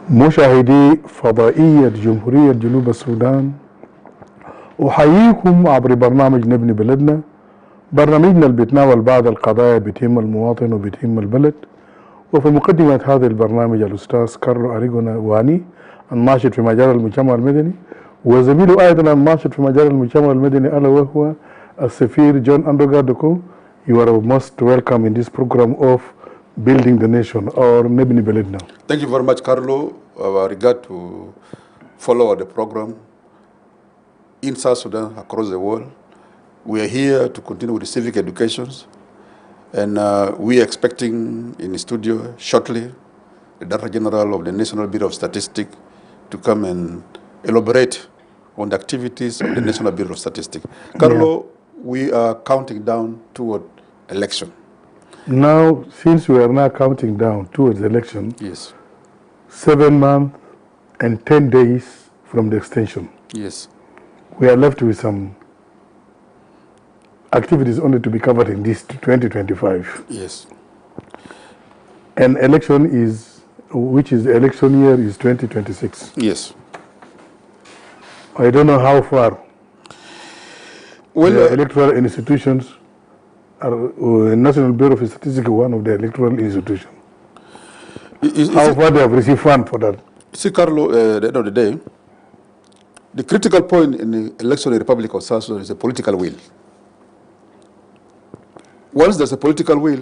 مشاهدي فضائية جمهورية جنوب السودان، أحييكم عبر برنامج نبني بلدنا، برنامجنا اللي بيتناول بعض القضايا بتهم المواطن وبتهم البلد. وفي مقدمة هذا البرنامج الأستاذ كارلو أريغونا واني، الناشط في مجال المجتمع المدني، وزميله أيضا الناشط في مجال المجتمع المدني ألا وهو السفير جون أندوغادوكو. You are most welcome in this program of Building the Nation or نبني بلدنا. Thank you very much, Carlo. Our regard to follow the program in South Sudan, across the world. We are here to continue with the civic educations, and we are expecting in the studio shortly the Director General of the National Bureau of Statistics to come and elaborate on the activities of the National Bureau of Statistics. Carlo, we are counting down toward election. Now, since we are now counting down towards election, Yes. 7 months and 10 days from the extension, Yes. we are left with some activities only to be covered in this 2025. Yes. And election is, which is the election year is 2026. Yes. I don't know how far Well, the electoral institutions are, National Bureau of Statistics, one of the electoral institutions. How far they have received funds for that? See, Carlo, at the end of the day, the critical point in the election in the Republic of South Sudan is a political will. Once there's a political will,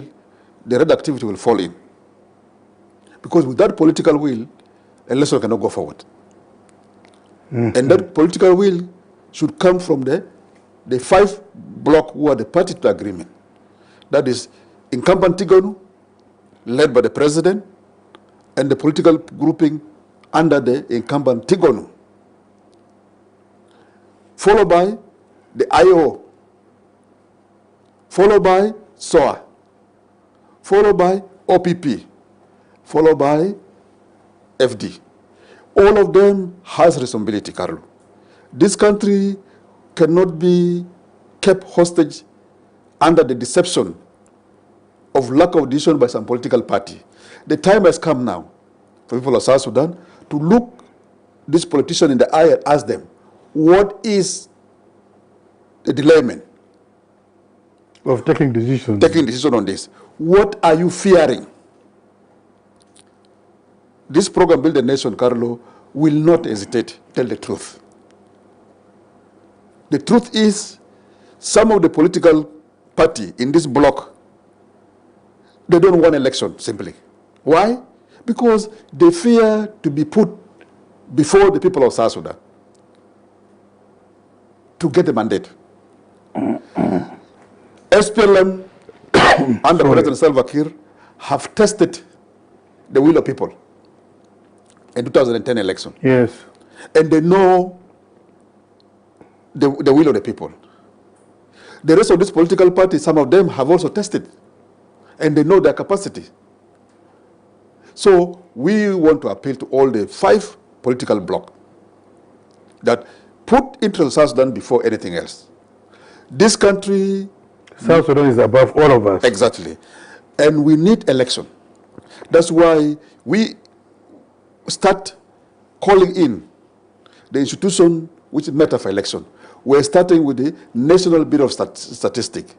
the red activity will fall in. Because without political will, election cannot go forward. And that political will should come from the 5 bloc who are the party to agreement. That is incumbent Tigonu, led by the president, and the political grouping under the incumbent Tigonu, followed by the IO, followed by SOA, followed by OPP, followed by FD. All of them has responsibility, Carlo. This country cannot be kept hostage under the deception of lack of decision by some political party. The time has come now for people of South Sudan to look this politician in the eye and ask them, what is the dilemma Of taking decisions. taking decision on this? What are you fearing? This program, Build a Nation, Carlo, will not hesitate, tell the truth. The truth is, some of the political party in this bloc, they don't want election, simply. Why? Because they fear to be put before the people of South Sudan to get the mandate. SPLM under President Salva Kiir have tested the will of people in 2010 election. Yes. And they know the will of the people. The rest of these political parties, some of them have also tested, and they know their capacity. So we want to appeal to all the 5 political blocs that put interest of South Sudan before anything else. This country... South Sudan is above all of us. Exactly. And we need election. That's why we start calling in the institution which matter for election. We're starting with the National Bureau of Statistics.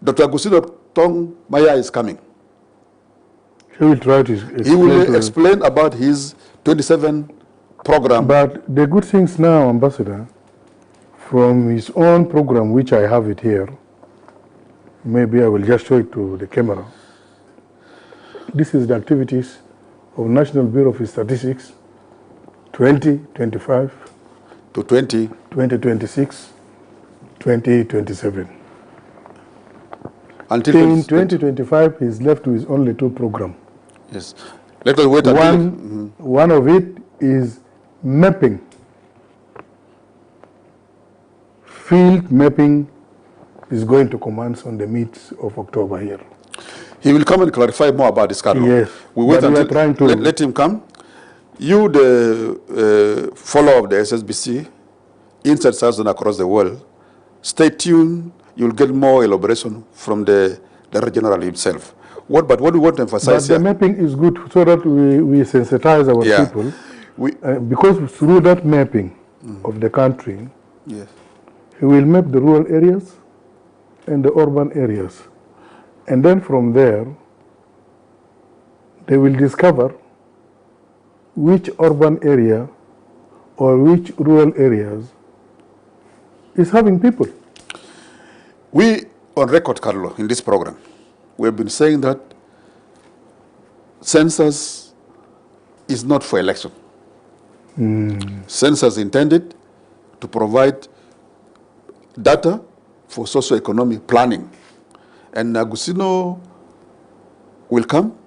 Dr. Agustino Tong Maya is coming. He will try to explain. He will explain about his 27 program. But the good things now, Ambassador, from his own program, which I have it here, maybe I will just show it to the camera. This is the activities of National Bureau of Statistics 2025 to 2026, 2027. Until in 2025, he's left with only 2 programs. Yes. Let us wait until... One of it is mapping. Field mapping is going to commence on the mid of October here. He will come and clarify more about this, Carlo. Yes. We wait until let him come. You, the follower of the SSBC, inside South Sudan across the world, stay tuned. You'll get more elaboration from the Director General himself. But what we want to But emphasize the here, mapping is good so that we sensitize our Yeah. people. we, Because through that mapping of the country, yes, he will map the rural areas and the urban areas. And then from there, they will discover which urban area or which rural areas is having people. we on record, Carlo, in this program, we have been saying that census is not for election. Census intended to provide data for socio-economic planning. And Agustino will come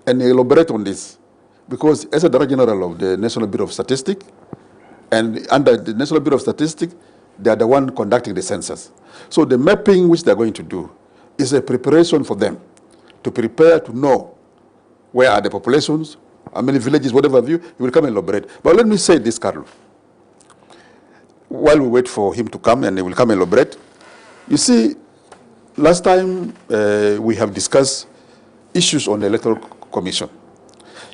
and elaborate on this, because as a Director General of the National Bureau of Statistics, and under the National Bureau of Statistics, they are the one conducting the census. So the mapping which they're going to do is a preparation for them to prepare to know where are the populations, how many villages, whatever view, he will come and elaborate. But let me say this, Carlo. While we wait for him to come and he will come and elaborate, you see, last time we have discussed issues on the Electoral Commission.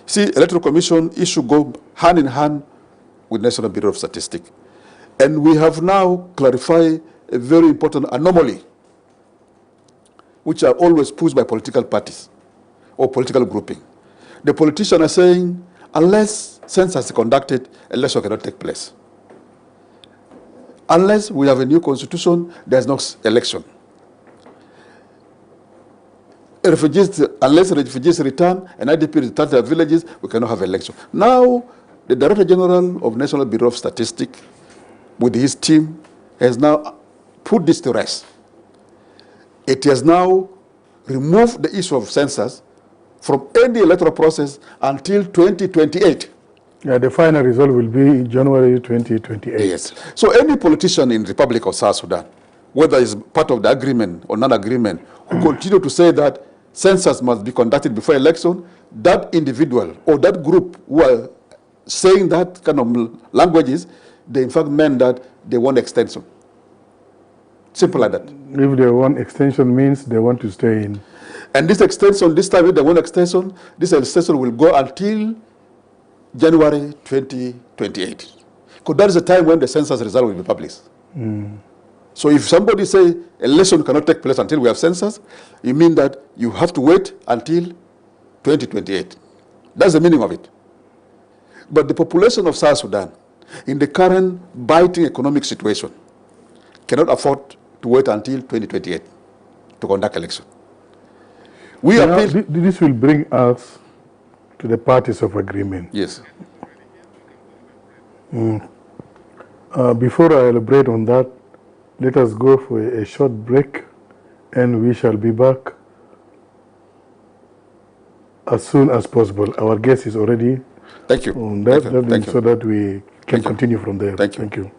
See, Electoral Commission issue go hand in hand with National Bureau of Statistics. And we have now clarified a very important anomaly, which are always pushed by political parties or political grouping. The politicians are saying, unless census is conducted, election cannot take place. Unless we have a new constitution, there's no election. Unless refugees return and IDP return to their villages, we cannot have election. Now, the Director General of National Bureau of Statistics, with his team, has now put this to rest. It has now removed the issue of census from any electoral process until 2028. Yeah, the final result will be January 2028. Yes. So any politician in the Republic of South Sudan, whether it's part of the agreement or non-agreement, who continue to say that census must be conducted before election, that individual or that group who are saying that kind of languages, they in fact meant that they want extension. Simple like that. If they want extension, means they want to stay in. And this extension, this time if they want extension, this extension will go until January 2028. Because that is the time when the census result will be published. So if somebody say election cannot take place until we have census, it means that you have to wait until 2028. That's the meaning of it. But the population of South Sudan, in the current biting economic situation, cannot afford to wait until 2028 to conduct election. We Now, appeal. this will bring us to the parties of agreement. Yes. Before I elaborate on that, let us go for a short break, and we shall be back as soon as possible. Our guest is already Thank you. on that, Thank you. so that we can Thank you. continue from there. Thank you. Thank you.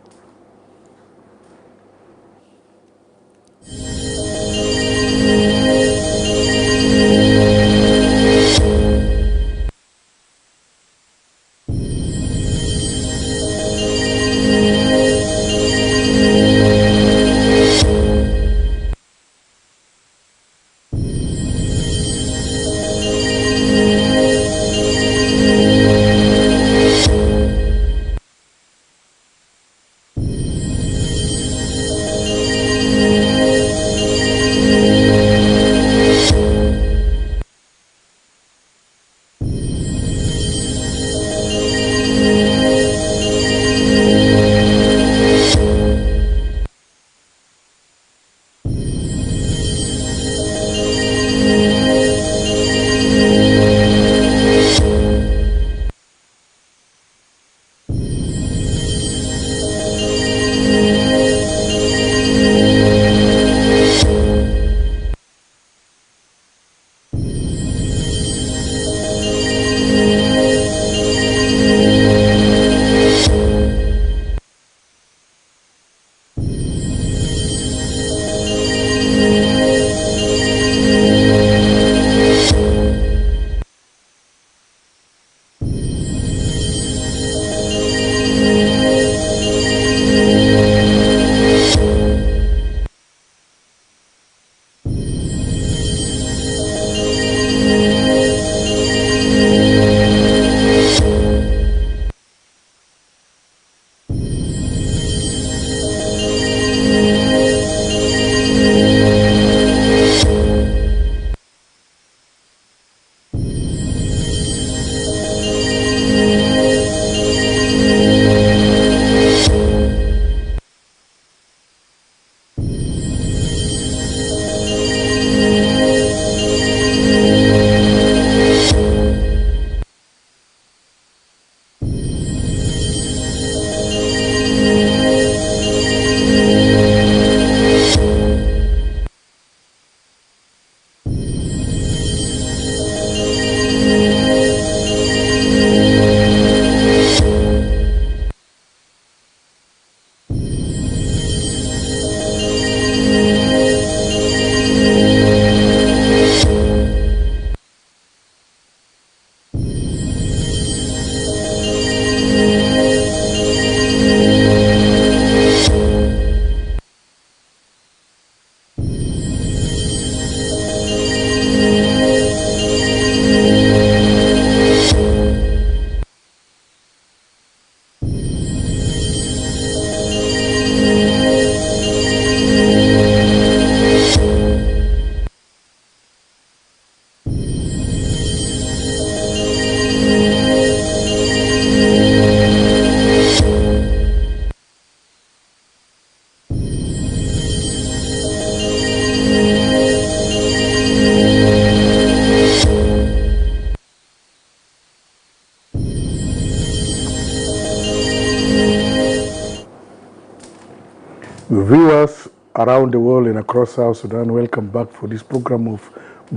Viewers around the world and across South Sudan, welcome back for this program of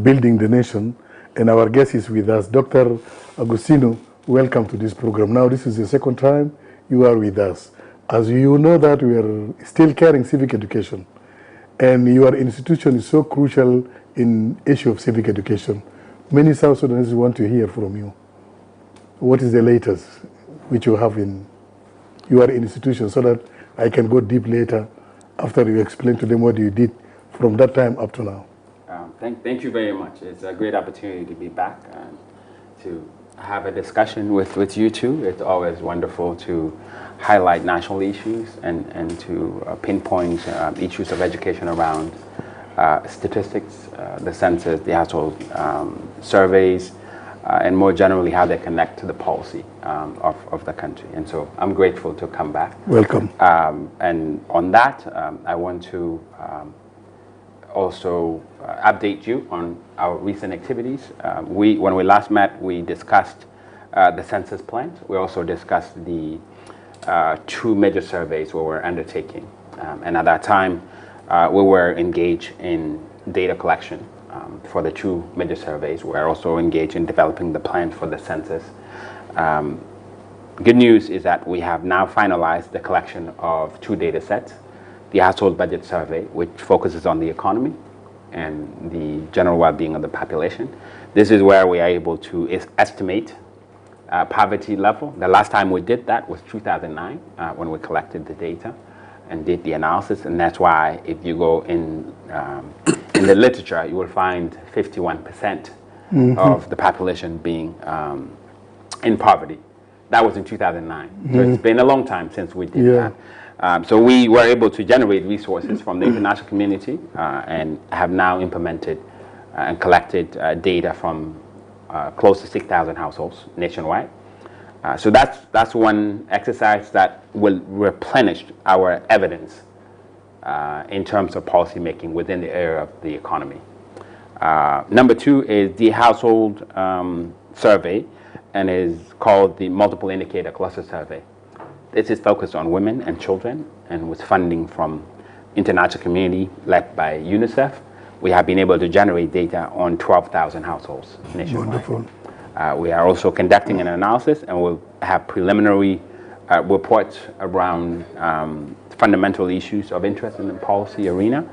Building the Nation. And our guest is with us, Dr. Agustino. Welcome to this program. Now, this is the second time you are with us. As you know that we are still carrying civic education, and your institution is so crucial in issue of civic education. Many South Sudanese want to hear from you. What is the latest which you have in your institution, so that I can go deep later after you explain to them what you did from that time up to now. Thank you very much. It's a great opportunity to be back and to have a discussion with you two. It's always wonderful to highlight national issues and to pinpoint issues of education around statistics, the census, the household surveys, and more generally how they connect to the policy of the country. And so I'm grateful to come back. Welcome. And on that, I want to also update you on our recent activities. When we last met, we discussed the census plans. We also discussed the 2 major surveys we were undertaking. And at that time, we were engaged in data collection for the 2 major surveys. We are also engaged in developing the plan for the census. Good news is that we have now finalized the collection of 2 data sets. The household budget survey, which focuses on the economy and the general well-being of the population. This is where we are able to estimate poverty level. The last time we did that was 2009 when we collected the data and did the analysis, and that's why if you go in the literature, you will find 51% of the population being in poverty. That was in 2009. So it's been a long time since we did that. So we were able to generate resources from the international community and have now implemented and collected data from close to 6,000 households nationwide. So that's one exercise that will replenish our evidence in terms of policy making within the area of the economy. Number 2 is the household survey, and is called the Multiple Indicator Cluster Survey. This is focused on women and children, and with funding from international community led by UNICEF. We have been able to generate data on 12,000 households nationwide. Wonderful. We are also conducting an analysis, and we'll have preliminary reports around fundamental issues of interest in the policy arena,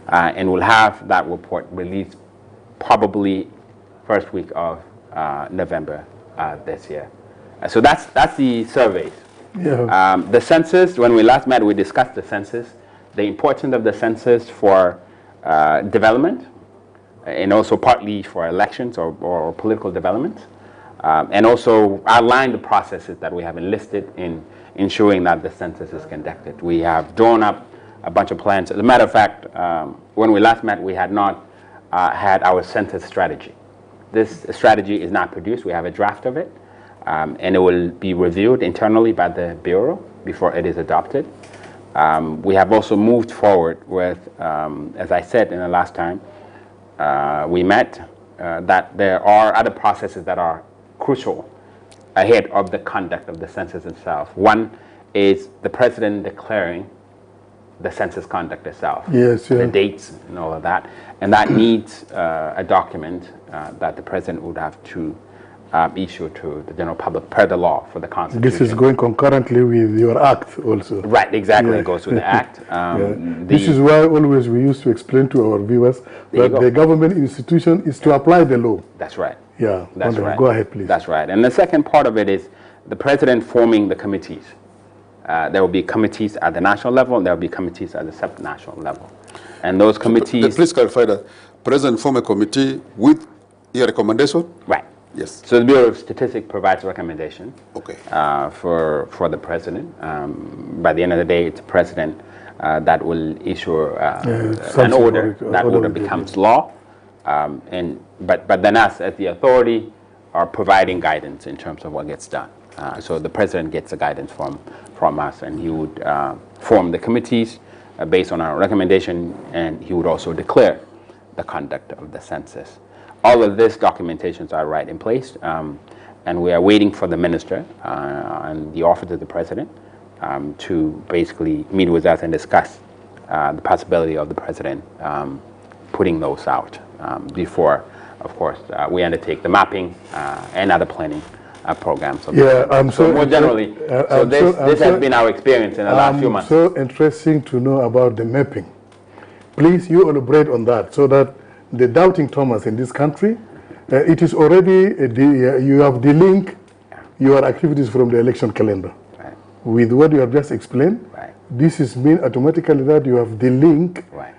and we'll have that report released probably first week of November this year. So that's the surveys. Yeah. The census, when we last met, we discussed the census, the importance of the census for development, and also partly for elections or political development, and also outline the processes that we have enlisted in ensuring that the census is conducted. We have drawn up a bunch of plans. As a matter of fact, when we last met, we had not had our census strategy. This strategy is not produced. We have a draft of it, and it will be reviewed internally by the Bureau before it is adopted. We have also moved forward with, as I said in the last time we met, that there are other processes that are crucial ahead of the conduct of the census itself. One is the president declaring the census conduct itself, the dates and all of that, and that needs a document that the president would have to issue to the general public per the law for the Constitution. This is going concurrently with your act also. Right, exactly. It goes with the act. This is why always we used to explain to our viewers that the government institution is to apply the law. That's right. Yeah, that's right. Go ahead, please. That's right. And the second part of it is the president forming the committees. There will be committees at the national level, and there will be committees at the sub-national level. And those committees... Please clarify that. President form a committee with your recommendation? Right. Yes. So the Bureau of Statistics provides recommendation for the president. By the end of the day, it's the president that will issue an order. That order becomes law. But then us, as the authority, are providing guidance in terms of what gets done. So the president gets the guidance from us, and he would form the committees based on our recommendation, and he would also declare the conduct of the census. All of these documentations are right in place, and we are waiting for the minister and the office of the president to basically meet with us and discuss the possibility of the president putting those out before, of course, we undertake the mapping and other planning programs. Yeah, so more generally, this has been our experience in the last few months. So interesting to know about the mapping. Please, you elaborate on that so that the doubting Thomas in this country, it is already, you have delinkt your activities from the election calendar. Right. With what you have just explained, Right. this is mean automatically that you have delinkt Right.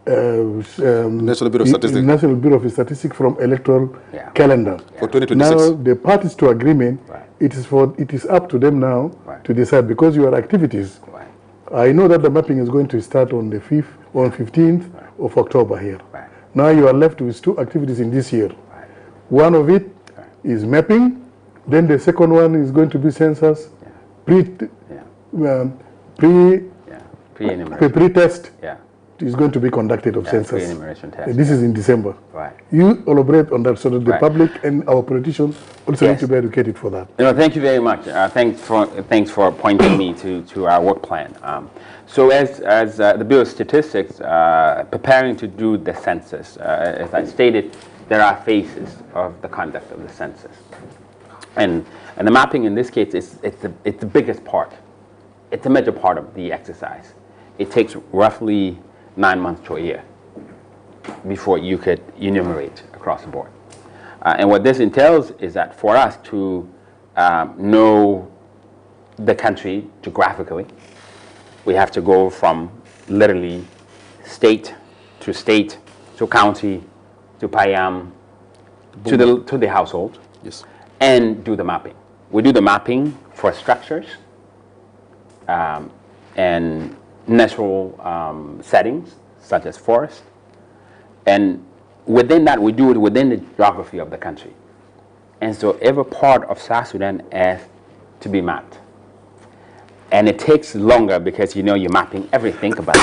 National Bureau of Statistics. National Bureau of Statistics from electoral Yeah. calendar. For 2026. Now, the parties to agreement, Right. it is up to them now Right. to decide because your activities. Right. I know that the mapping is going to start on the 15th of October here. Right. Now you are left with 2 activities in this year. Right. One of it is mapping, then the second one is going to be census, Yeah. Pre-enumeration. pre-test Yeah. is going to be conducted of census. Pre-enumeration test. This is in December. Right. You elaborate on that so that the Right. public and our politicians also Yes. need to be educated for that. Thank you very much. Thanks for pointing me to our work plan. So as the Bureau of Statistics preparing to do the census, as I stated, there are phases of the conduct of the census, and the mapping in this case it's the biggest part. It's a major part of the exercise. It takes roughly 9 months to a year before you could enumerate across the board. And what this entails is that for us to know the country geographically, we have to go from literally state to county to Payam to the household, Yes. and do the mapping. We do the mapping for structures and natural settings such as forest, and within that we do it within the geography of the country. And so every part of South Sudan has to be mapped. And it takes longer because you're mapping everything about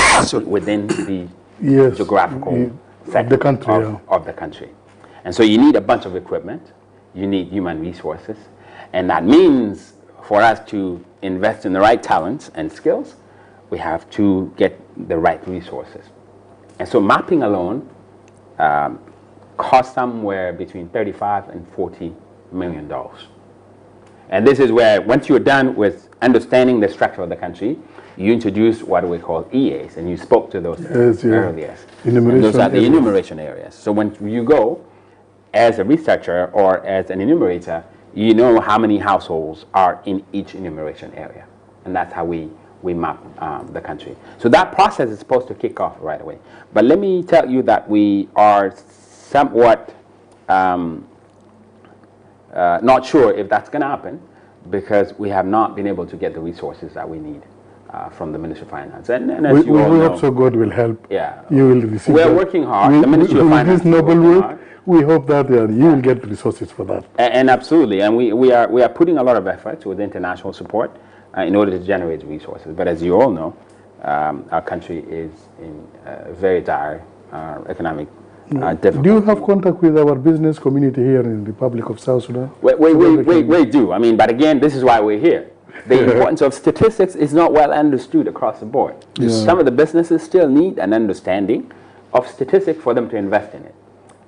within the geographical segment of the country. And so you need a bunch of equipment, you need human resources, and that means for us to invest in the right talents and skills, we have to get the right resources. And so mapping alone costs somewhere between $35 and $40 million. And this is where, once you're done with understanding the structure of the country, you introduce what we call EAs, and you spoke to those earlier. And those are the enumeration areas. So when you go as a researcher or as an enumerator, you know how many households are in each enumeration area. And that's how we map the country. So that process is supposed to kick off right away. But let me tell you that we are somewhat not sure if that's going to happen because we have not been able to get the resources that we need from the Ministry of Finance. And as you all know, hope so God will help. Yeah. You will receive We're working hard. The Ministry of Finance this noble work, we hope that you will get resources for that. And absolutely. And we are putting a lot of effort with international support in order to generate resources. But as you all know, our country is in very dire economic difficulty. Do you have contact with our business community here in the Republic of South Sudan? We do. I mean, but again, this is why we're here. The importance of statistics is not well understood across the board. Yes. Some of the businesses still need an understanding of statistics for them to invest in it.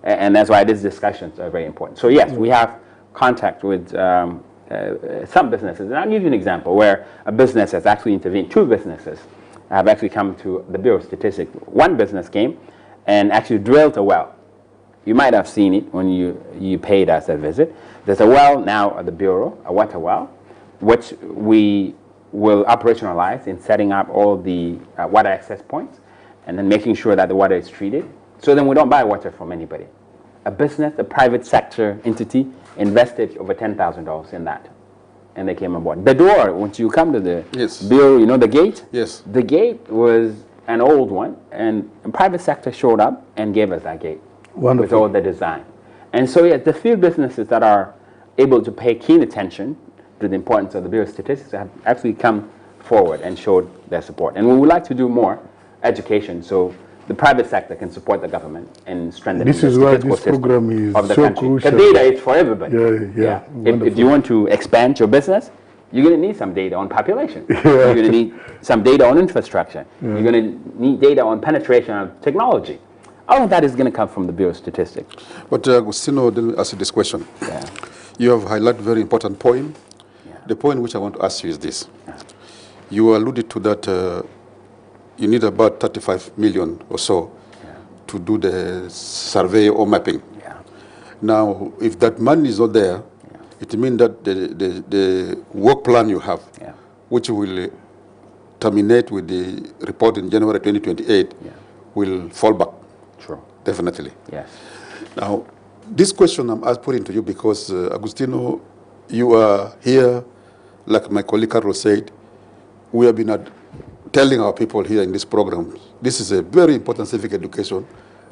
And that's why these discussions are very important. So yes, we have contact with some businesses. And I'll give you an example where a business has actually intervened. 2 businesses have actually come to the Bureau of Statistics. One business came and actually drilled a well. You might have seen it when you paid us a visit. There's a well now at the Bureau, a water well, which we will operationalize in setting up all the water access points and then making sure that the water is treated. So then we don't buy water from anybody. A business, a private sector entity invested over $10,000 in that. And they came aboard. The door, once you come to the Bureau, you know the gate? Yes. The gate was an old one, and the private sector showed up and gave us that gate. Wonderful. With all the design. And so yes, the few businesses that are able to pay keen attention to the importance of the Bureau of Statistics have actually come forward and showed their support. And we would like to do more education so the private sector can support the government and strengthen this the is why statistical this program is of the so country. crucial. The data is for everybody. Yeah. If you want to expand your business, You're going to need some data on population. Yeah. You're going to need some data on infrastructure. Yeah. You're going to need data on penetration of technology. All of that is going to come from the Bureau of Statistics. But Agustino, let me ask you this question. Yeah. You have highlighted a very important point. Yeah. The point which I want to ask you is this. Yeah. You alluded to that you need about 35 million or so to do the survey or mapping. Yeah. Now, if that money is not there, it means that the work plan you have, which will terminate with the report in January 2028, will fall back. True. Definitely. Yes. Now, this question I'm putting to you because, Agustino, you are here, like my colleague Carlos said, we have been telling our people here in this program, this is a very important civic education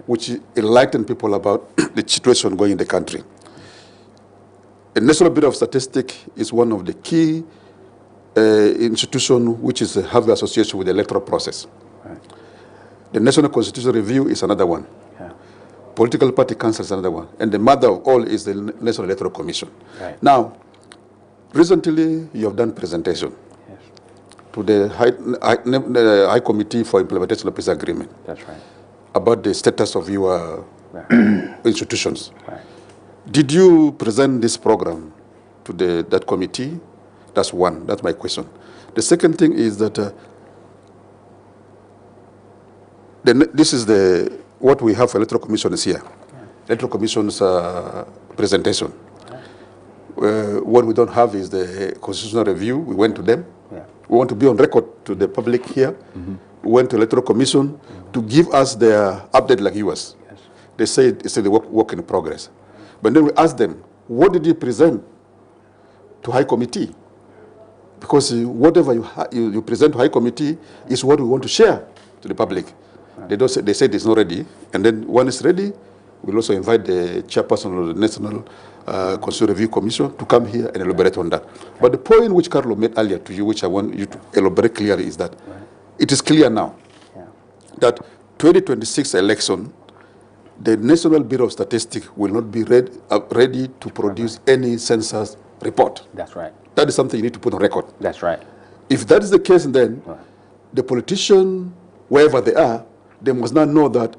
which enlighten people about the situation going in the country. The National Bureau of Statistics is one of the key institutions which have the association with the electoral process. Right. The National Constitutional Review is another one. Yeah. Political Party Council is another one. And the mother of all is the National Electoral Commission. Right. Now, recently you have done presentation to the High Committee for Implementation of Peace Agreement. That's right. About the status of your institutions. Right. Did you present this program to that committee? That's one. That's my question. The second thing is that this is what we have for Electoral Commission is here. Electoral Commission's presentation. What we don't have is the constitutional review. We went to them. Yeah. We want to be on record to the public here. Mm-hmm. We went to Electoral Commission to give us their update like yours. Yes. They say it's a work in progress. But then we asked them, what did you present to High Committee? Because whatever you present to High Committee is what we want to share to the public. Right. They said it's not ready. And then when it's ready, we'll also invite the chairperson of the National Constitutional Review Commission to come here and elaborate on that. But the point which Carlo made earlier to you, which I want you to elaborate clearly, is that it is clear now that 2026 election, the National Bureau of Statistics will not be ready to produce any census report. That's right. That is something you need to put on record. That's right. If that is the case, then the politician, wherever they are, they must not know that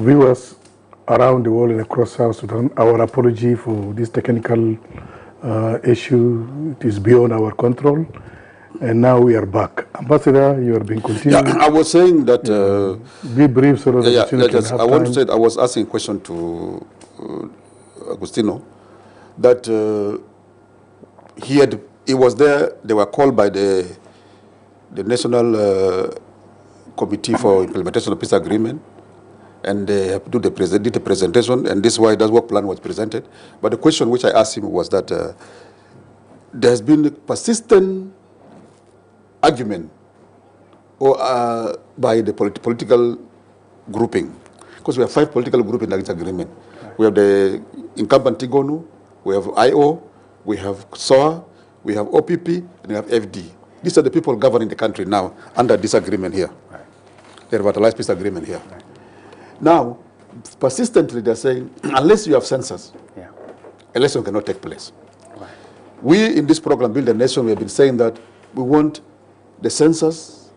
viewers around the world and across South Sudan, our apology for this technical issue. It is beyond our control. And now we are back. Ambassador, you are being continued. Yeah, I was saying that. Be brief so that Agustino can have I want to time. say, I was asking a question to Agustino that he was there. They were called by the National Committee for Implementation of Peace Agreement, and they have to did the presentation, and this is why that work plan was presented. But the question which I asked him was that there has been a persistent argument by the political grouping, because we have 5 political groups in this agreement. Right. We have the incumbent Tigonu, we have IO, we have SOA, we have OPP, and we have FD. These are the people governing the country now under this agreement here. Right. The revitalized peace agreement here. Right. Now, persistently they're saying, unless you have census, election cannot take place. Right. We in this program, Build a Nation, we have been saying that we want the census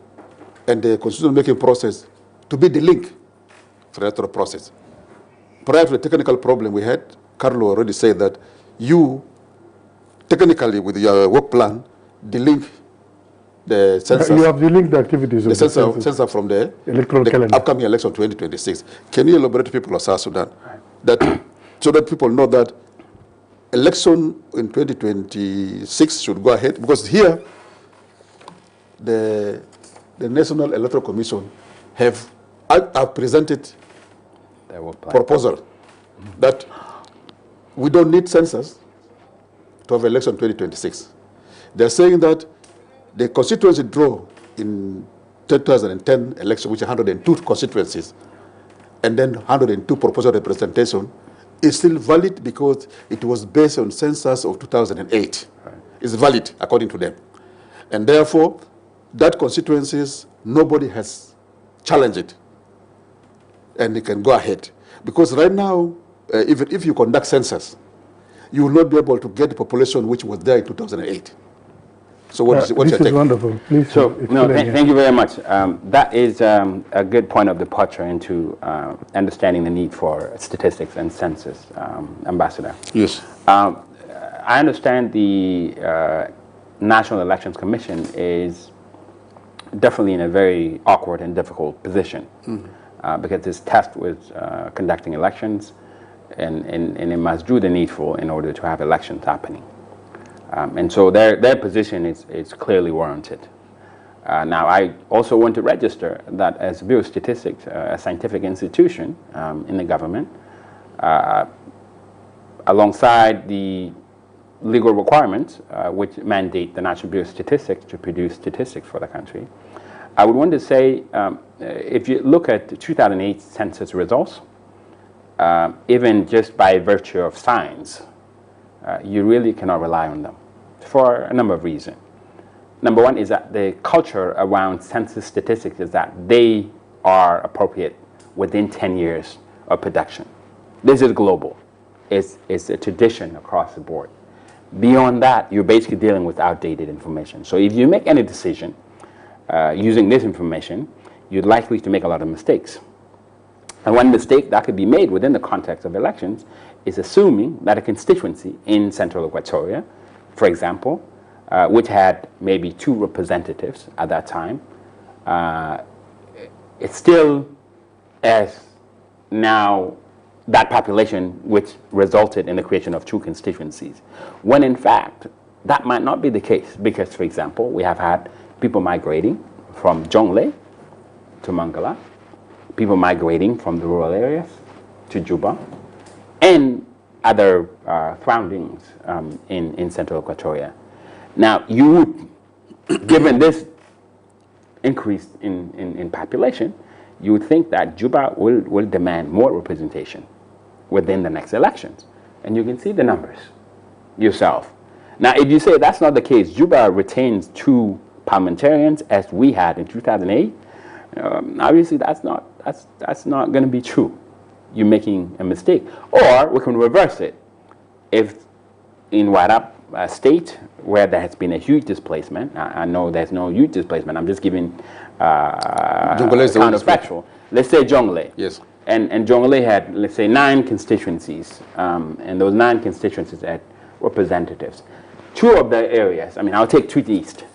and the constitution making process to be the link for the electoral process. Prior to the technical problem we had, Carlo already said that you, technically with your work plan, delink the census. You have delinked the activities of the census from the electoral calendar. Upcoming election 2026. Can you elaborate to people of South Sudan that so that people know that election in 2026 should go ahead? Because here the National Electoral Commission have presented their proposal that we don't need census to have election 2026. They're saying that the constituency draw in 2010 election, which are 102 constituencies, and then 102 proposal representation, is still valid because it was based on census of 2008. Right. It's valid according to them. And therefore, that constituencies, nobody has challenged it. And it can go ahead. Because right now, even if you conduct census, you will not be able to get the population which was there in 2008. So what's your take? This is wonderful. Please. So, thank you very much. That is a good point of departure into understanding the need for statistics and census, Ambassador. Yes. I understand the National Elections Commission is definitely in a very awkward and difficult position because it's tasked with conducting elections and it must do the needful in order to have elections happening. And so their position is clearly warranted. Now, I also want to register that as Bureau of Statistics, a scientific institution in the government, alongside the legal requirements which mandate the National Bureau of Statistics to produce statistics for the country, I would want to say if you look at the 2008 census results, even just by virtue of science, you really cannot rely on them for a number of reasons. Number one is that the culture around census statistics is that they are appropriate within 10 years of production. This is global. It's a tradition across the board. Beyond that, you're basically dealing with outdated information. So if you make any decision using this information, you're likely to make a lot of mistakes. And one mistake that could be made within the context of elections is assuming that a constituency in Central Equatoria, for example, which had maybe 2 representatives at that time, it still as now that population which resulted in the creation of 2 constituencies. When in fact, that might not be the case because, for example, we have had people migrating from Jonglei to Mangala, people migrating from the rural areas to Juba, and other surroundings in Central Equatoria. Now, you would, given this increase in population, you would think that Juba will demand more representation within the next elections. And you can see the numbers yourself. Now, if you say that's not the case, Juba retains 2 parliamentarians as we had in 2008, obviously that's not going to be true. You're making a mistake. Or we can reverse it. If in Warab state, where there has been a huge displacement, I know there's no huge displacement, I'm just giving counterfactual. Let's say Jonglei. Yes. And Jonglei had, let's say, 9 constituencies. And those 9 constituencies had representatives. Two of the areas, I mean, I'll take Tweed East.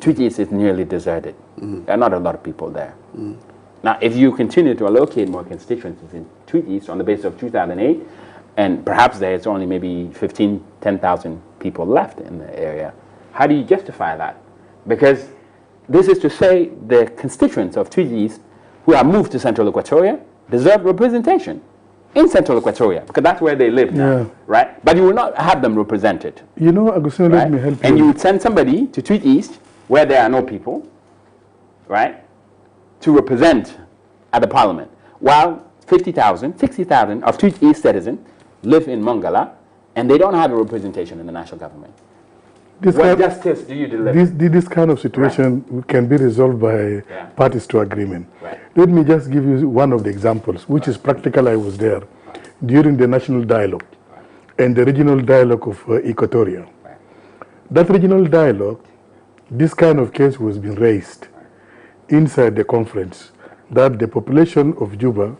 Tweed East is nearly deserted. There are not a lot of people there. Now, if you continue to allocate more constituencies in Tweed East on the basis of 2008, and perhaps there's only maybe 10,000 people left in the area, how do you justify that? Because this is to say the constituents of Tweed East who are moved to Central Equatoria deserve representation in Central Equatoria, because that's where they live now, right? But you will not have them represented. You know, Agustino, right? let me help you. And you would send somebody to Tweed East, where there are no people, right, to represent at the parliament, while 50,000, 60,000 of Tweed East citizens live in Mongala, and they don't have a representation in the national government. What justice do you deliver? This kind of situation can be resolved by parties to agreement. Let me just give you one of the examples, which is practical. I was there during the national dialogue and the regional dialogue of Equatoria. That regional dialogue, this kind of case was being raised inside the conference, that the population of Juba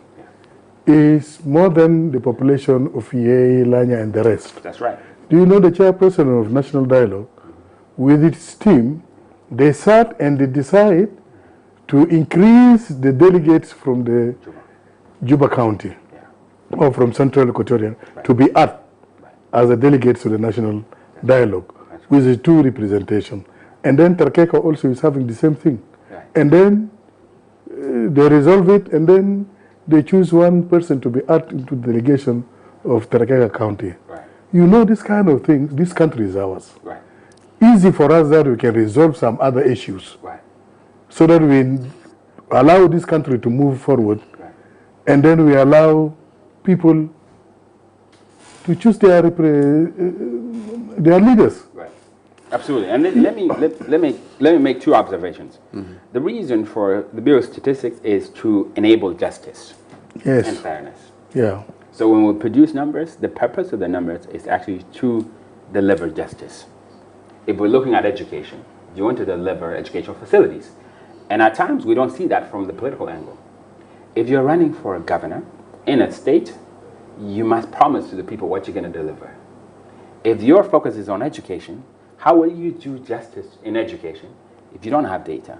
is more than the population of Yei, Lanya, and the rest. That's right. Do you know the chairperson of National Dialogue, with its team, they sat and they decided to increase the delegates from the Juba County or from Central Equatoria to be added as a delegates to the National Dialogue with the two representation. And then Tarkeka also is having the same thing. And then they resolve it, and then they choose one person to be added into the delegation of Tarkeka County. You know, this kind of thing, this country is ours. Easy for us that we can resolve some other issues so that we allow this country to move forward, and then we allow people to choose their leaders. Absolutely. And let me make two observations. The reason for the Bureau of Statistics is to enable justice and fairness. So when we produce numbers, the purpose of the numbers is actually to deliver justice. If we're looking at education, you want to deliver educational facilities. And at times, we don't see that from the political angle. If you're running for a governor in a state, you must promise to the people what you're going to deliver. If your focus is on education, how will you do justice in education if you don't have data?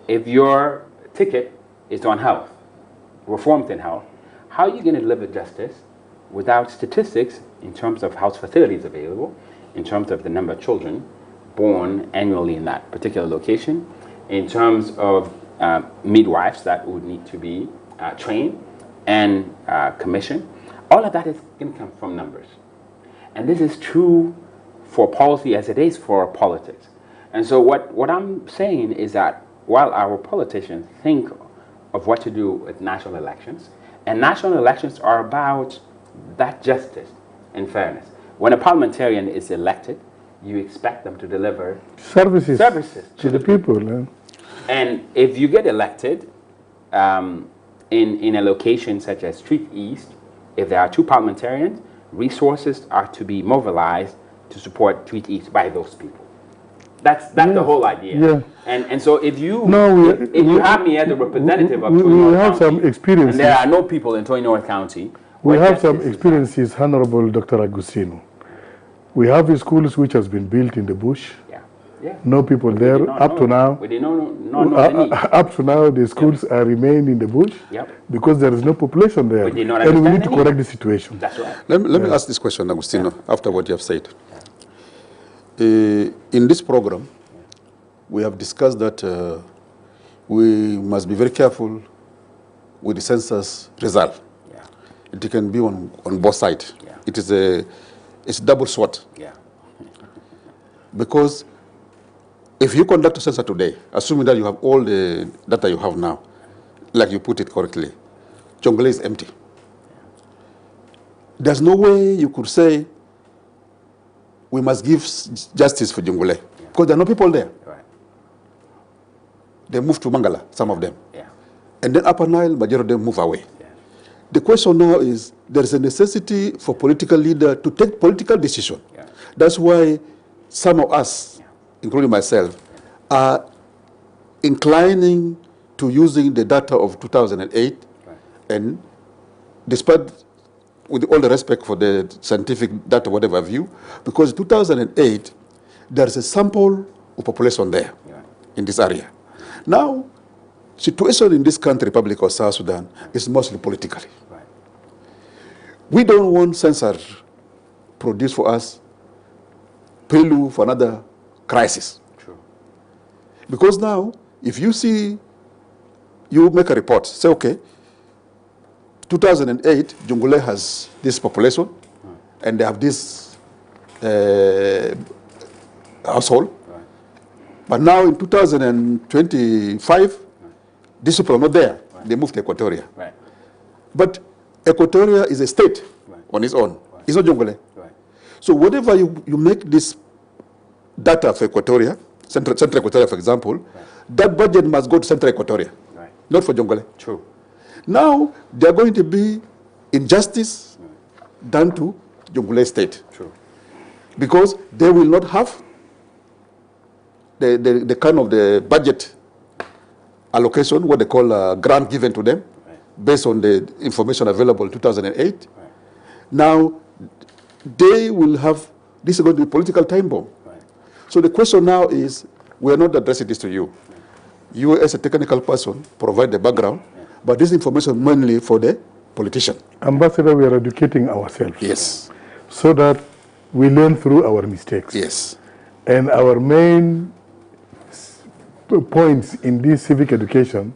If your ticket is on health, reforms in health, how are you going to deliver justice without statistics in terms of house facilities available, in terms of the number of children born annually in that particular location, in terms of midwives that would need to be trained and commissioned? All of that is going to come from numbers. And this is true for policy as it is for politics. And so what I'm saying is that while our politicians think of what to do with national elections, and national elections are about that justice and fairness. When a parliamentarian is elected, you expect them to deliver services to the people. And if you get elected in a location such as Tweed East, if there are two parliamentarians, resources are to be mobilized to support Tweed East by those people. That's the whole idea. And so if you have me as a representative of Toy North County, some experiences. And there are no people in Toy North County. We have some experiences, Honorable Dr. Agustino. We have schools which has been built in the bush. No people there up to now. Up to now, the schools are remain in the bush because there is no population there, and we need to correct the situation. That's right. Let me ask this question, Agustino, after what you have said. In this program, we have discussed that we must be very careful with the census result. It can be on both sides. It's double sword. Because if you conduct a census today, assuming that you have all the data you have now, like you put it correctly, Jonglei is empty. There's no way you could say we must give justice for Jonglei, because there are no people there. They move to Mangala, some of them. And then Upper Nile, majority of them move away. The question now is, there is a necessity for political leader to take political decision. That's why some of us, including myself, are inclining to using the data of 2008, and despite with all the respect for the scientific data, whatever view, because 2008, there's a sample of population there in this area. Now, situation in this country, Republic of South Sudan, is mostly politically. Right. We don't want census produced for us prelude for another crisis. True. Because now, if you see, you make a report, say, okay, 2008, Jungule has this population, and they have this household. Right. But now in 2025, these people are not there. Right. They moved to Equatoria. Right. But Equatoria is a state on its own. Right. It's not Jungule. Right. So whatever you make this data for Equatoria, Central Equatoria, for example, that budget must go to Central Equatoria, not for Jungule. True. Now, there are going to be injustice done to Jungule State. True. Because they will not have the kind of the budget allocation, what they call a grant given to them, based on the information available in 2008. Now, they will have, this is going to be a political time bomb. So the question now is, we are not addressing this to you. You as a technical person provide the background, but this information mainly for the politician. Ambassador, we are educating ourselves. Yes. So that we learn through our mistakes. Yes. And our main points in this civic education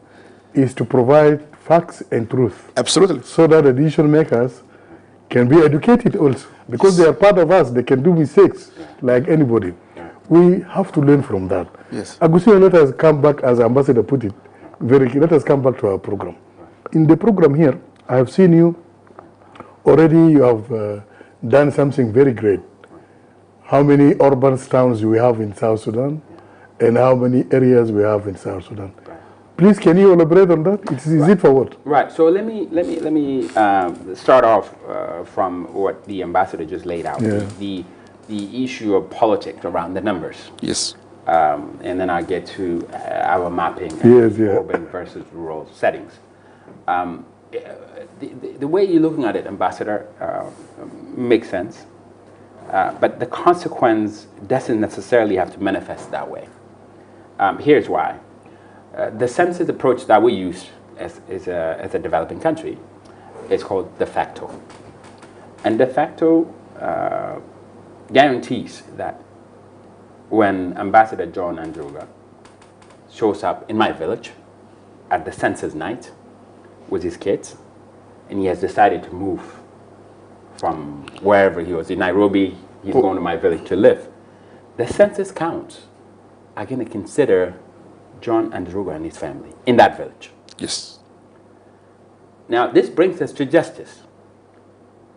is to provide facts and truth. Absolutely. So that the decision makers can be educated also. Because they are part of us, they can do mistakes like anybody. We have to learn from that. Yes. Agustino, let us come back, as Ambassador put it, let us come back to our program. In the program here, I have seen you, already you have done something very great. How many urban towns do we have in South Sudan, and how many areas we have in South Sudan? Please, can you elaborate on that? Is it for what? Right. So let me start off from what the ambassador just laid out. Yeah. The issue of politics around the numbers. Yes. And then I get to our mapping Yes, yeah. urban versus rural settings. The way you're looking at it, Ambassador, makes sense. But the consequence doesn't necessarily have to manifest that way. Here's why. The census approach that we use as a developing country is called de facto. And de facto guarantees that when Ambassador John Andruga shows up in my village at the census night with his kids, and he has decided to move from wherever he was in Nairobi, he's going to my village to live, the census counts are going to consider John Andruga and his family in that village. Yes. Now, this brings us to justice.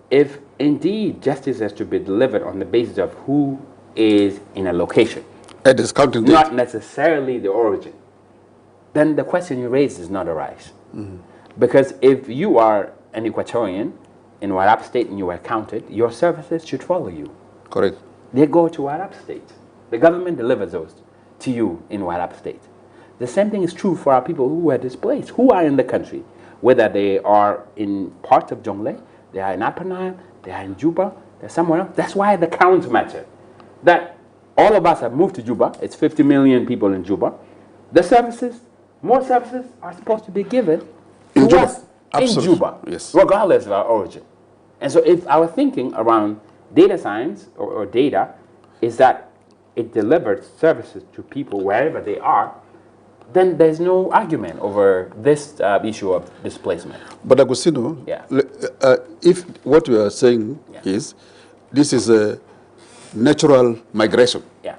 If indeed justice has to be delivered on the basis of who is in a location, At this counting date. not necessarily the origin, then the question you raise does not arise. Because if you are an Equatorian in Warab State and you are counted, your services should follow you. Correct. They go to Warab State. The government delivers those to you in Warab State. The same thing is true for our people who were displaced, who are in the country, whether they are in parts of Jonglei, they are in Upper Nile, they are in Juba, they're somewhere else. That's why the counts matter. That all of us have moved to Juba. It's 50 million people in Juba. The services, more services are supposed to be given In to Juba. us Absolutely. in Juba, Yes. regardless of our origin. And so if our thinking around data science or data is that it delivers services to people wherever they are, then there's no argument over this issue of displacement. But Agustino, Yeah. if what we are saying is, this is a natural migration. Yeah.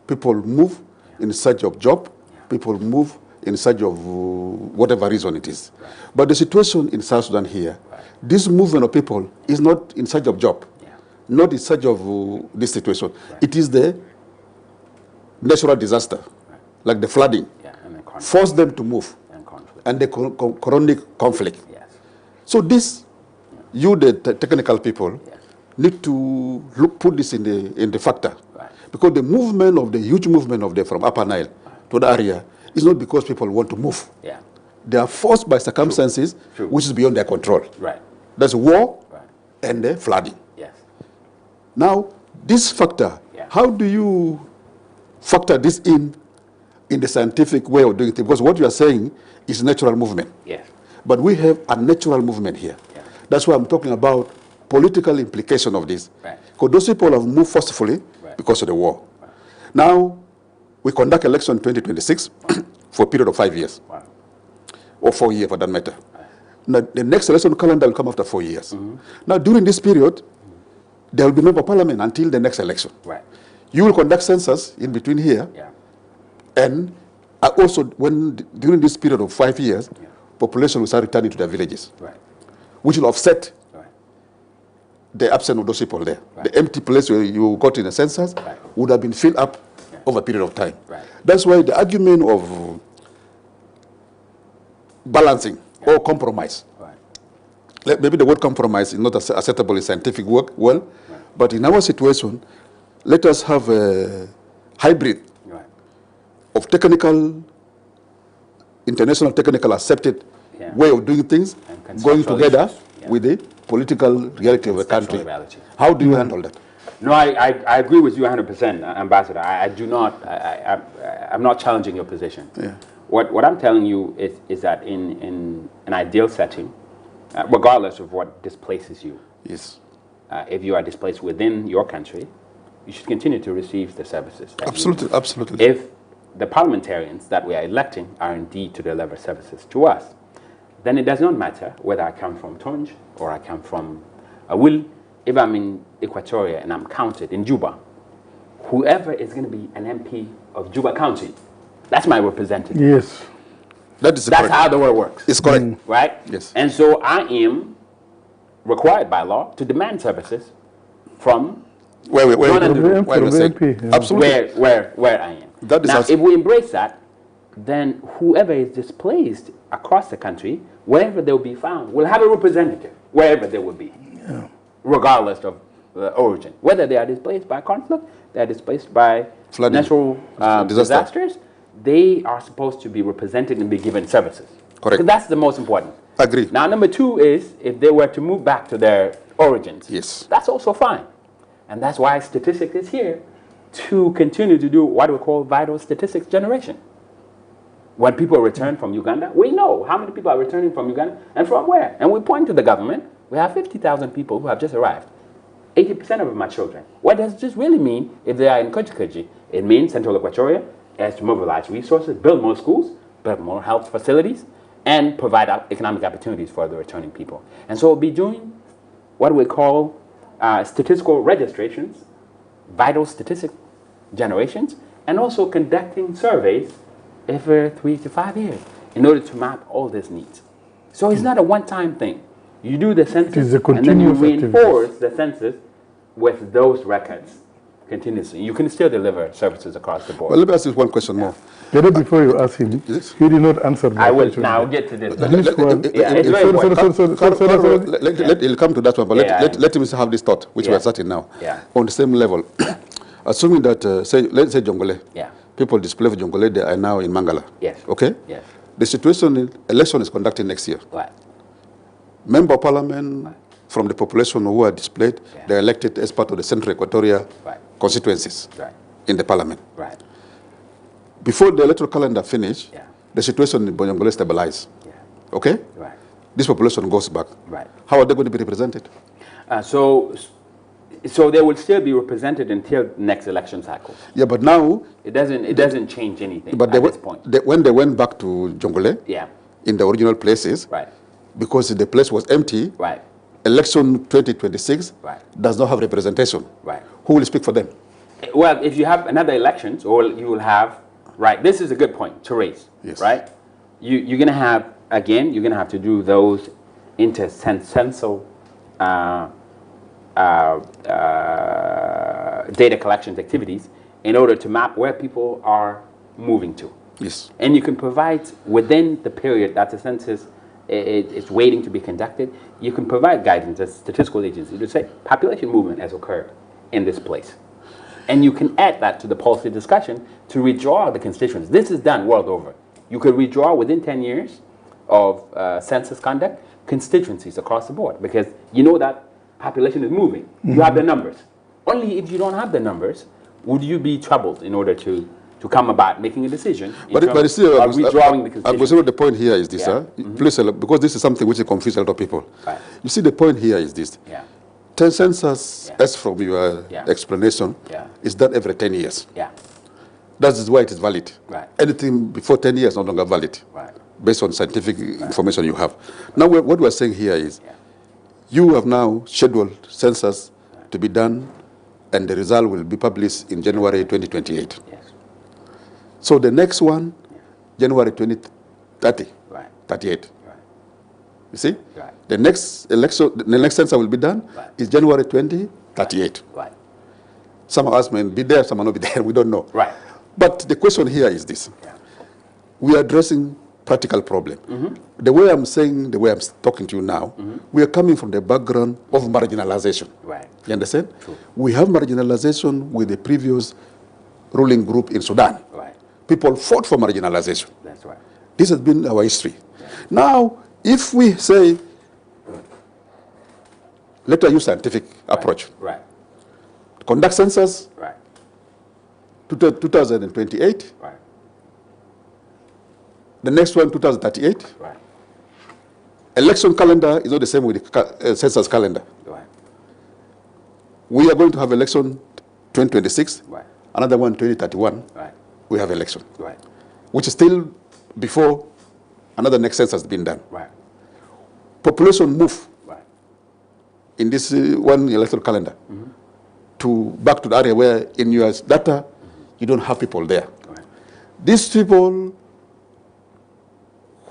People move in search of job. People move in search of whatever reason it is. But the situation in South Sudan here, this movement of people is not in search of job, not in search of this situation. It is the natural disaster, like the flooding, And the conflict. force them to move, And conflict. and the chronic conflict. Yes. So this, you the technical people, need to put this in the factor, because the movement of the huge movement of from Upper Nile to the area is not because people want to move. Yeah. They are forced by circumstances True. which is beyond their control. Right. There's war, and the flooding. Yes. Now, this factor, how do you factor this in the scientific way of doing things? Because what you are saying is natural movement. Yes. But we have a natural movement here. Yeah. That's why I'm talking about political implication of this. Right. Because those people have moved forcefully because of the war. Right. Now, we conduct election in 2026 for a period of 5 years. Wow. Or 4 years for that matter. Now, the next election calendar will come after 4 years. Now, during this period, there will be member of parliament until the next election. Right. You will conduct census in between here, and also during this period of 5 years, population will start returning to their villages, which will offset the absence of those people there. The empty place where you got in the census would have been filled up over a period of time. That's why the argument of balancing or compromise. Maybe the word compromise is not acceptable in scientific work, but in our situation, let us have a hybrid of technical, international technical accepted way of doing things, going together with the political reality of the country. How do you handle that? No, I agree with you 100%, Ambassador. I'm not challenging your position. What I'm telling you is that in an ideal setting, regardless of what displaces you, if you are displaced within your country, you should continue to receive the services. Absolutely, absolutely. If the parliamentarians that we are electing are indeed to deliver services to us, then it does not matter whether I come from Tonj or I come from Awil. If I'm in Equatoria and I'm counted in Juba, whoever is going to be an MP of Juba County, that's my representative. Yes. That's how the world works. It's correct. Right? Yes. And so I am required by law to demand services from Absolutely. Where I am. Now, if we embrace that, then whoever is displaced across the country, wherever they will be found, will have a representative, wherever they will be, regardless of origin. Whether they are displaced by conflict, they are displaced by natural disasters, they are supposed to be represented and be given services. Correct. So that's the most important. Agree. Now, number two is, if they were to move back to their origins, that's also fine. And that's why statistics is here to continue to do what we call vital statistics generation. When people return from Uganda, we know how many people are returning from Uganda and from where. And we point to the government. We have 50,000 people who have just arrived. 80% of them are children. What does this really mean if they are in Kojikaji? It means Central Equatoria has to mobilize resources, build more schools, build more health facilities, and provide economic opportunities for the returning people. And so we'll be doing what we call statistical registrations, vital statistic generations, and also conducting surveys every 3 to 5 years in order to map all these needs. So it's not a one-time thing. You do the census and then you reinforce the census with those records continuously. You can still deliver services across the board. Well, let me ask you one question more. Before you ask him, he did not answer my question. I will now get to this. He'll come to that one, but let him have this thought, which we are starting now. On the same level, assuming that, let's say Jongole, people displaced from Jongole, they are now in Mangala. Okay? The situation, election is conducted next year. Member of Parliament from the population who are displaced, they're elected as part of the Central Equatoria constituencies in the Parliament. Before the electoral calendar finish, the situation in Jongole stabilizes. Okay? This population goes back. How are they going to be represented? So they will still be represented until the next election cycle. Yeah, but now it doesn't change anything at this point. When they went back to Jongole, in the original places, because the place was empty, election 2026 does not have representation. Who will speak for them? Well, if you have another elections, or you will have, this is a good point to raise, right? You're going to have, again, you're going to have to do those intercensual data collections activities in order to map where people are moving to. And you can provide, within the period that the census is waiting to be conducted, you can provide guidance as statistical agency to say population movement has occurred in this place. And you can add that to the policy discussion to redraw the constituents. This is done world over. You could redraw within 10 years of census conduct constituencies across the board, because you know that population is moving. You have the numbers. Only if you don't have the numbers would you be troubled in order to come about making a decision. But still, withdrawing the constitution. the point here is this, please, because this is something which confuses a lot of people. Right. You see, the point here is this. Yeah. Census, as from your explanation, is done every 10 years. Yeah. That is why it is valid. Right. Anything before 10 years is no longer valid, right, based on scientific information you have. Now, what we're saying here is, you have now scheduled census to be done, and the result will be published in January 2028. Yes. So the next one, January 2030, Right. 38. Right. You see? Right. The next election, the next census will be done is January 2038. Right. Some of us may be there, some may not be there, we don't know. Right. But the question here is this. Yeah. We are addressing practical problem. The way I'm saying, the way I'm talking to you now, we are coming from the background of marginalization. Right. You understand? True. We have marginalization with the previous ruling group in Sudan. Right. People fought for marginalization. That's right. This has been our history. Now, if we say, let us use scientific approach, Right. conduct census, Right. 2028, Right. the next one 2038. Right. Election calendar is not the same with the census calendar. Right. We are going to have election 2026, Right. another one 2031, Right. we have election, Right. which is still before another next census has been done. Right. Population move Right. in this one electoral calendar to back to the area where in your data you don't have people there. Right. These people,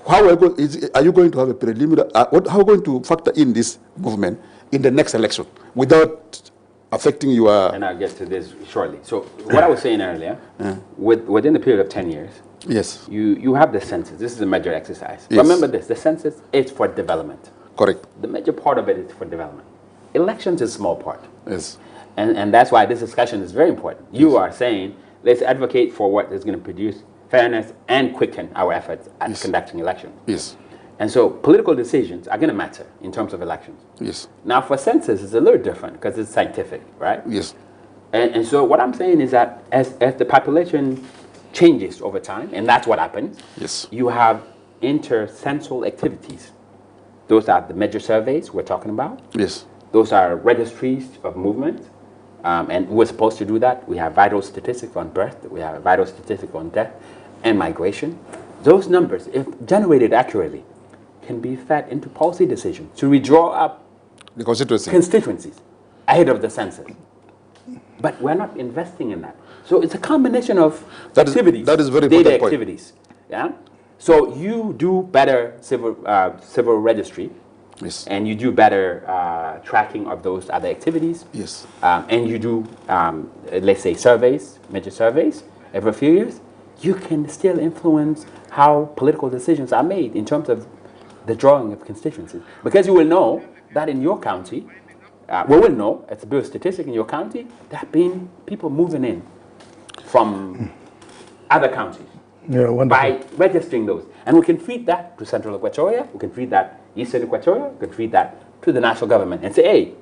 how are you going to have a preliminary, how are you going to factor in this movement in the next election without affecting your... And I'll get to this shortly. So what I was saying earlier, within the period of 10 years, Yes, you have the census. This is a major exercise. Yes. Remember this, the census is for development. correct. The major part of it is for development. Elections is a small part. Yes, And that's why this discussion is very important. You are saying, let's advocate for what is going to produce fairness and quicken our efforts at conducting elections. yes, And so political decisions are going to matter in terms of elections. yes, Now for census, it's a little different because it's scientific, right? yes, And so what I'm saying is that as the population changes over time, and that's what happens, yes, you have inter-census activities. Those are the major surveys we're talking about. yes, Those are registries of movement. And we're supposed to do that. We have vital statistics on birth. We have vital statistics on death and migration. Those numbers, if generated accurately, can be fed into policy decisions to redraw up the constituency. constituencies ahead of the census. But we're not investing in that. So it's a combination of activities. That is very data important point. activities. Yeah. So you do better civil registry, Yes, and you do better tracking of those other activities. yes, And you do, let's say, surveys, major surveys every few years. You can still influence how political decisions are made in terms of the drawing of constituencies, because you will know that in your county, we will know, it's a bit of statistic in your county, there have been people moving in from other counties Yeah, wonderful. by registering those. And we can feed that to Central Equatoria, we can feed that Eastern Equatoria, we can feed that to the national government and say, hey,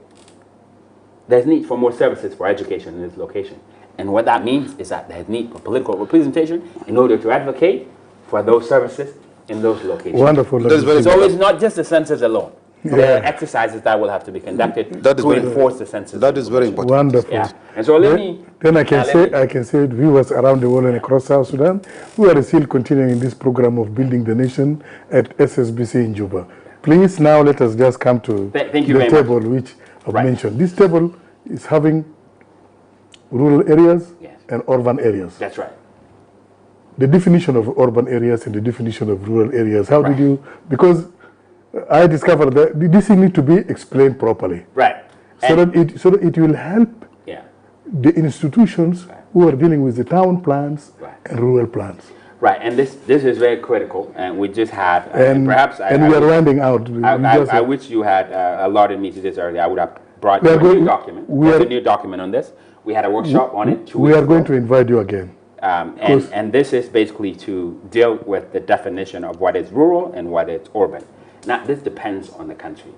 there's need for more services for education in this location. And what that means is that there's need for political representation in order to advocate for those services in those locations. Wonderful. That is very So it's not just the census alone. There are exercises that will have to be conducted That is to very- enforce the census. that is very important. Wonderful. Yeah. And so let me... Then I can let say, me- I can say, viewers around the world and across South Sudan, we are still continuing this program of building the nation at SSBC in Juba. Please, now let us just come to Thank you the very table which I've Right. mentioned. This table is having rural areas Yes. and urban areas. That's right. The definition of urban areas and the definition of rural areas. How Right. did you? Because I discovered that this need to be explained properly, Right. so And- that it will help yeah. the institutions who are dealing with the town plans Right. and rural plans. Right, and this is very critical, and we just had, And perhaps we are rounding out. I wish you had allotted me to this earlier. I would have brought We you are a going- new document. we There's are- a new document on this. We had a workshop on it 2 we weeks are going ago. to invite you again. And this is basically to deal with the definition of what is rural and what is urban. Now, this depends on the country.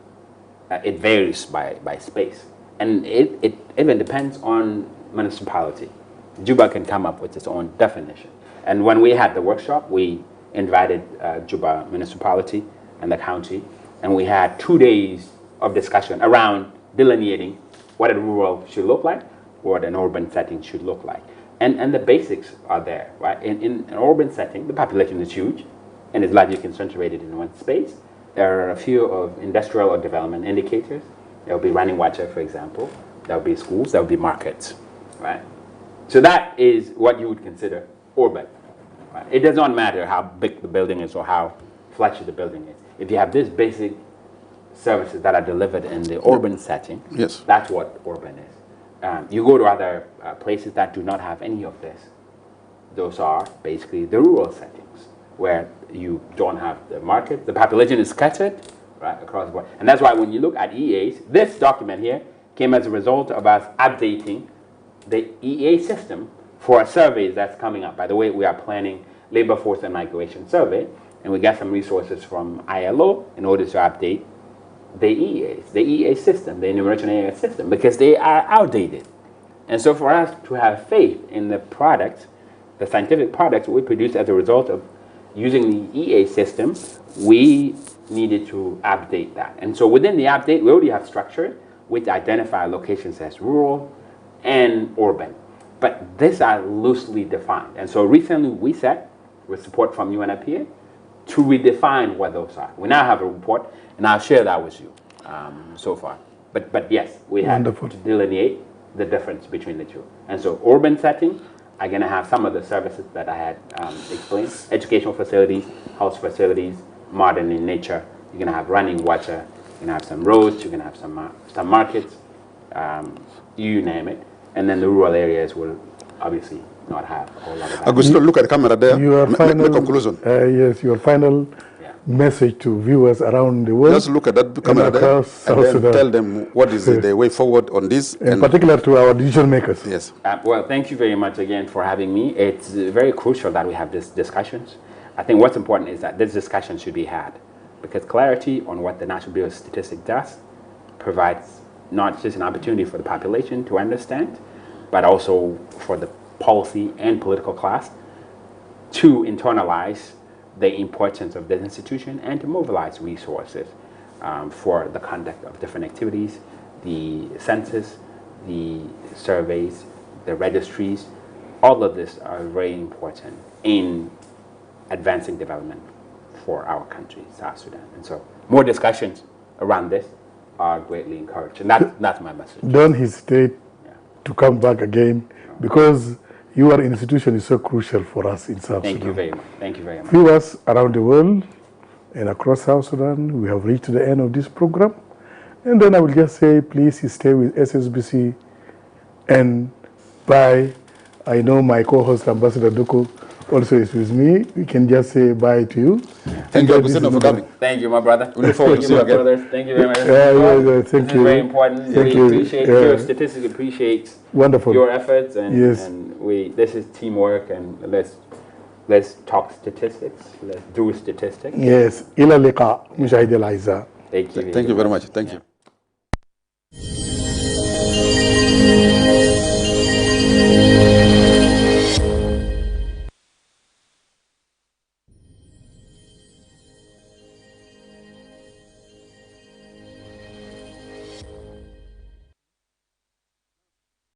it varies by space. And it even depends on municipality. Juba can come up with its own definition. And when we had the workshop, we invited Juba municipality and the county, and we had 2 days of discussion around delineating what a rural should look like, what an urban setting should look like. And the basics are there, right? In an urban setting, the population is huge and is largely concentrated in one space. There are a few of industrial or development indicators. There will be running water, for example. There will be schools, there will be markets, right? So that is what you would consider urban. Right? It does not matter how big the building is or how flashy the building is. If you have these basic services that are delivered in the urban setting, yes, that's what urban is. You go to other places that do not have any of this. Those are basically the rural settings where you don't have the market. The population is scattered right across the board. And that's why when you look at EAs, this document here came as a result of us updating the EA system for a survey that's coming up. By the way, we are planning labor force and migration survey, and we got some resources from ILO in order to update the EAs, the EA system, the enumeration area system, because they are outdated. And so for us to have faith in the products, the scientific products we produce as a result of using the EA system, we needed to update that. And so within the update, we already have structure which identify locations as rural and urban. But these are loosely defined. And so recently we set, with support from UNFPA, to redefine what those are. We now have a report, and I'll share that with you so far. But yes, we have to delineate the difference between the two. And so urban setting are going to have some of the services that I had explained. Educational facilities, health facilities, modern in nature. You're going to have running water. You're going to have some roads. You're going to have some markets. You name it. And then the rural areas will obviously not have a whole lot of that. Augusto, look at the camera there. Your final, make conclusion. Yes, your final message to viewers around the world. Just look at that camera there and then tell them what is the way forward on this. In particular to our decision makers. Yes. Well, thank you very much again for having me. It's very crucial that we have these discussions. I think what's important is that this discussion should be had, because clarity on what the National Bureau of Statistics does provides not just an opportunity for the population to understand, but also for the policy and political class to internalize the importance of this institution and to mobilize resources for the conduct of different activities, the census, the surveys, the registries. All of this are very important in advancing development for our country, South Sudan. And so more discussions around this are greatly encouraged. And that's my message. Don't hesitate to come back again, because your institution is so crucial for us in South Sudan. Thank you very much. Thank you very much. Viewers around the world and across South Sudan, we have reached the end of this program. And then I will just say, please stay with SSBC and bye. I know my co-host, Ambassador Duku, also is with me. We can just say bye to you. Thank you, Agustino, for coming. Thank you, my brother. We look forward to seeing you again. Thank you very much. Thank you. Very important. Thank we you. Appreciate your statistics. Appreciates wonderful your efforts, and yes, and this is teamwork, and let's talk statistics. Let's do statistics. Yes. إلى اللقاء مشاهدي الأعزاء. Thank you. Thank you very much. Thank you.